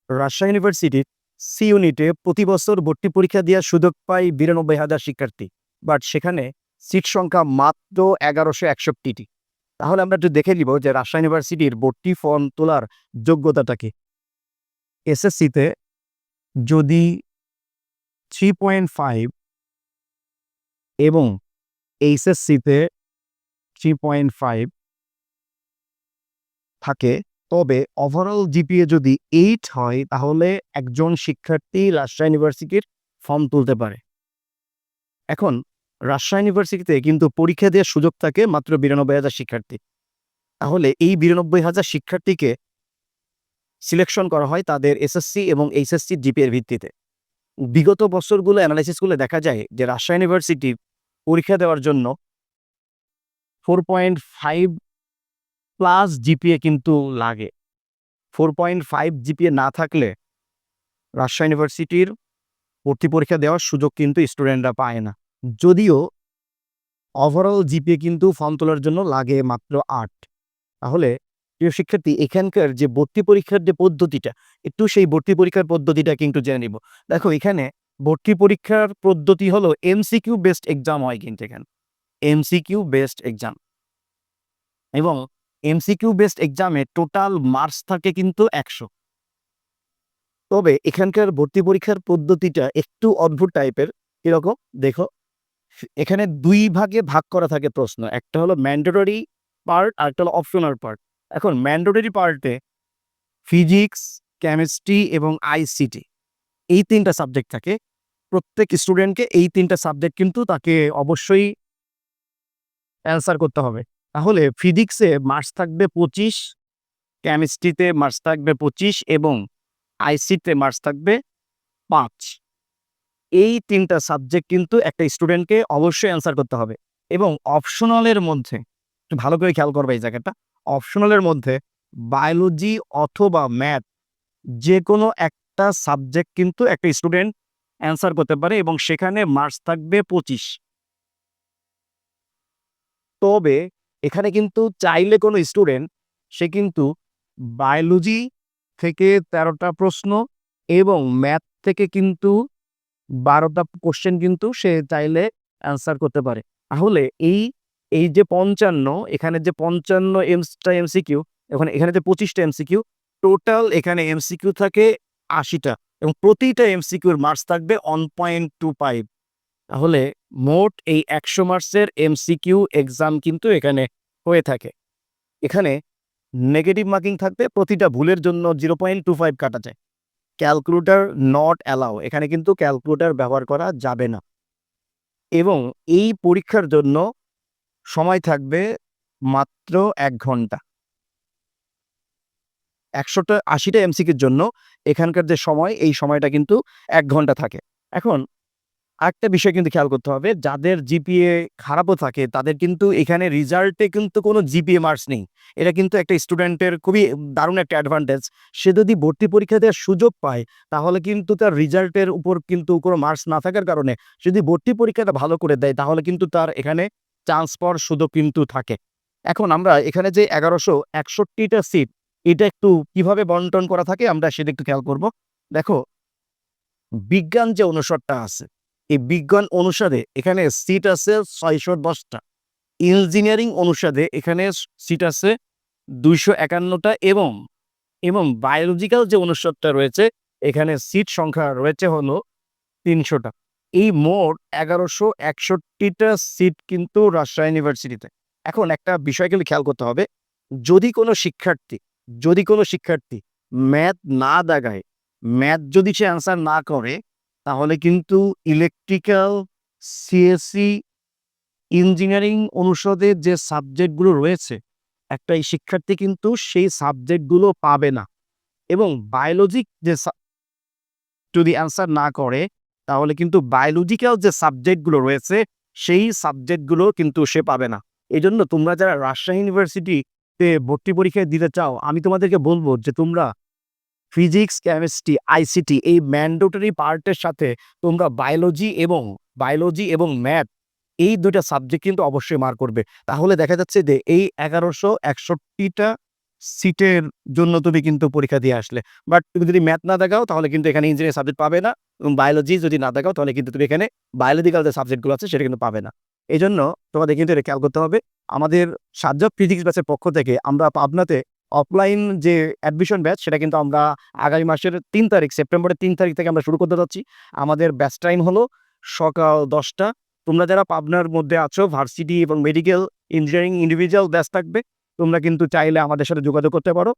রাজশাহী ইউনিভার্সিটির সি ইউনিটে প্রতি বছর ভর্তি পরীক্ষা দেওয়ার সুযোগ পায় ৯২,০০০ শিক্ষার্থী, বাট সেখানে সিট সংখ্যা মাত্র ১১৬১টি। তাহলে আমরা একটু দেখে নিব যে রাজশাহী ইউনিভার্সিটির ভর্তি ফর্ম তোলার যোগ্যতাটা কি। এসএসসিতে যদি 3.5 এবং এইচএসসিতে 3.5 থাকে, তবে ওভারঅল জিপিএ যদি 8 হয়, তাহলে একজন শিক্ষার্থী রাজশাহী ইউনিভার্সিটির ফর্ম তুলতে পারে। এখন রাজশাহী ইউনিভার্সিটিতে কিন্তু পরীক্ষা দেওয়ার সুযোগ থাকে মাত্র ৯২,০০০ শিক্ষার্থী। তাহলে এই ৯২,০০০ শিক্ষার্থীকে সিলেকশন করা হয় তাদের এসএসসি এবং এইচএসসি জিপিএর ভিত্তিতে। বিগত বছরগুলো অ্যানালাইসিসগুলো দেখা যায় যে রাজশাহী ইউনিভার্সিটি পরীক্ষা দেওয়ার জন্য 4.5 প্লাস জিপিএ কিন্তু লাগে। 4.5 জিপিএ না থাকলে রাজশাহী ইউনিভার্সিটির ভর্তি পরীক্ষা দেওয়ার সুযোগ কিন্তু স্টুডেন্টরা পায় না। যদিও ওভারঅল জিপিএ কিন্তু ফর্ম তোলার জন্য লাগে মাত্র 8। তাহলে প্রিয় শিক্ষার্থী, এখানকার যে ভর্তি পরীক্ষার যে পদ্ধতিটা, একটু সেই ভর্তি পরীক্ষার পদ্ধতিটা কিন্তু জেনে নিব। দেখো, এখানে ভর্তি পরীক্ষার পদ্ধতি হলো এমসিকিউ বেসড এক্সাম হয় কিন্তু এখানে এমসিকিউ বেসড এক্সাম, এবং এমসিকিউ বেসড এক্সামে টোটাল মার্কস থাকে কিন্তু 100। তবে এখানকার ভর্তি পরীক্ষার পদ্ধতিটা একটু অদ্ভুত টাইপের। এরকম দেখো, এখানে 2 ভাগে ভাগ করা থাকে প্রশ্ন। একটা হলো ম্যান্ডেটরি পার্ট আর একটা হলো অপশনাল পার্ট। এখন ম্যান্ডেটরি পার্টে ফিজিক্স, কেমিস্ট্রি এবং আইসিটি এই 3টা সাবজেক্ট থাকে। প্রত্যেক স্টুডেন্টকে এই 3টা সাবজেক্ট কিন্তু তাকে অবশ্যই অ্যান্সার করতে হবে। তাহলে ফিজিক্সে মার্কস থাকবে 25, কেমিস্ট্রিতে মার্কস থাকবে 25 এবং আইসিটিতে মার্কস থাকবে 5। এই 3টা সাবজেক্ট কিন্তু একটা স্টুডেন্টকে অবশ্যই অ্যান্সার করতে হবে। এবং অপশনালের মধ্যে একটু ভালো করে খেয়াল করবে এই জায়গাটা। অপশনালের মধ্যে বায়োলজি অথবা ম্যাথ যে কোনো একটা সাবজেক্ট কিন্তু একটা স্টুডেন্ট অ্যান্সার করতে পারে এবং সেখানে মার্কস থাকবে 25। তবে এখানে কিন্তু চাইলে কোনো স্টুডেন্ট সে কিন্তু বায়োলজি থেকে 13টা প্রশ্ন এবং ম্যাথ থেকে কিন্তু 12টা কোশ্চেন কিন্তু সে চাইলে অ্যান্সার করতে পারে। তাহলে এই এই যে 55, এখানে যে 55 এমসিকিউ, এখানে যে 25টা এমসিকিউ, টোটাল এখানে এমসিকিউ থাকে 80টা এবং প্রতিটা এমসিকিউর মার্কস থাকবে 1.25। তাহলে মোট এই 100 মার্কসের এমসিকিউ এক্সাম কিন্তু এখানে হয়ে থাকে। এখানে নেগেটিভ মার্কিং থাকবে, প্রতিটা ভুলের জন্য 0.25 কাটা যায়। ক্যালকুলেটর নট অ্যালাউ, এখানে কিন্তু ক্যালকুলেটর ব্যবহার করা যাবে না। এবং এই পরীক্ষার জন্য সময় থাকবে মাত্র 1 ঘন্টা। 80টা এমসিকিউর জন্য এখানকার যে সময়, এই সময়টা কিন্তু 1 ঘন্টা থাকে। এখন আরেকটা বিষয় কিন্তু খেয়াল করতে হবে, যাদের জিপিএ খারাপও থাকে তাদের কিন্তু এখানে রেজাল্টে কিন্তু কোনো জিপিএ মার্কস নেই। এটা কিন্তু একটা স্টুডেন্টের খুবই দারুণ একটা অ্যাডভান্টেজ। সে যদি ভর্তি পরীক্ষা দেওয়ার সুযোগ পায়, তাহলে কিন্তু তার রেজাল্টের উপর কিন্তু কোনো মার্কস না থাকার কারণে যদি ভর্তি পরীক্ষাটা ভালো করে দেয়, তাহলে কিন্তু তার এখানে চান্স পাওয়ার সুযোগ কিন্তু থাকে। এখন আমরা এখানে যে ১১৬১টা সিট, এটা একটু কিভাবে বন্টন করা থাকে আমরা সেটা একটু খেয়াল করব। দেখো, বিজ্ঞান যে অনুষদটা আছে, এই বিজ্ঞান অনুসারে এখানে সিট আছে ৬১০টা। ইঞ্জিনিয়ারিং অনুসারে এখানে সিট আছে ২৫১টা এবং বায়োলজিক্যাল যে অনুষদটা রয়েছে, এখানে সিট সংখ্যা রয়েছে হলো ৩০০টা। এই মোট ১১৬১টা সিট কিন্তু রাজশাহী ইউনিভার্সিটিতে। এখন একটা বিষয় কিন্তু খেয়াল করতে হবে, যদি কোনো শিক্ষার্থী ম্যাথ না দাগায়, ম্যাথ যদি সে অ্যান্সার না করে, তাহলে কিন্তু ইলেকট্রিক্যাল, সিএসসি, ইঞ্জিনিয়ারিং অনুষদের যে সাবজেক্টগুলো রয়েছে, একটা এই শিক্ষার্থী কিন্তু সেই সাবজেক্টগুলো পাবে না। এবং বায়োলজি যে যদি অ্যান্সার না করে, তাহলে কিন্তু বায়োলজিক্যাল যে সাবজেক্টগুলো রয়েছে, সেই সাবজেক্টগুলো কিন্তু সে পাবে না। এজন্য তোমরা যারা রাজশাহী ইউনিভার্সিটিতে ভর্তি পরীক্ষায় দিতে চাও, আমি তোমাদেরকে বলব যে তোমরা ফিজিক্স, কেমিস্ট্রি, আইসিটি এই ম্যান্ডেটরি পার্টের সাথে তোমরা বায়োলজি এবং ম্যাথ এই 2টা সাবজেক্ট কিন্তু অবশ্যই মার্ক করবে। তাহলে দেখা যাচ্ছে যে এই ১১৬১টা সিটের জন্য তুমি কিন্তু পরীক্ষা দিয়ে আসলে। বাট তুমি যদি ম্যাথ না দেখাও তাহলে কিন্তু এখানে ইঞ্জিনিয়ারিং সাবজেক্ট পাবে না এবং বায়োলজি যদি না দেখাও তাহলে কিন্তু তুমি এখানে বায়োলজিক্যাল যে সাবজেক্টগুলো আছে সেটা কিন্তু পাবে না। এজন্য তোমাদের কিন্তু এটা খেয়াল করতে হবে। আমাদের সাজ্জাদ ফিজিক্স ব্যাচের পক্ষ থেকে আমরা পাবনাতে অফলাইন যে অ্যাডমিশন ব্যাচ সেটা কিন্তু আমরা আগামী মাসের ৩ তারিখ সেপ্টেম্বরের ৩ তারিখ থেকে আমরা শুরু করতে যাচ্ছি। আমাদের ব্যাচ টাইম হলো সকাল ১০টা। তোমরা যারা পাবনার মধ্যে আছো ভার্সিটি এবং মেডিকেল, ইঞ্জিনিয়ারিং ইন্ডিভিজুয়াল ব্যাচ থাকবে। তোমরা কিন্তু চাইলে আমাদের সাথে যোগাযোগ করতে পারো।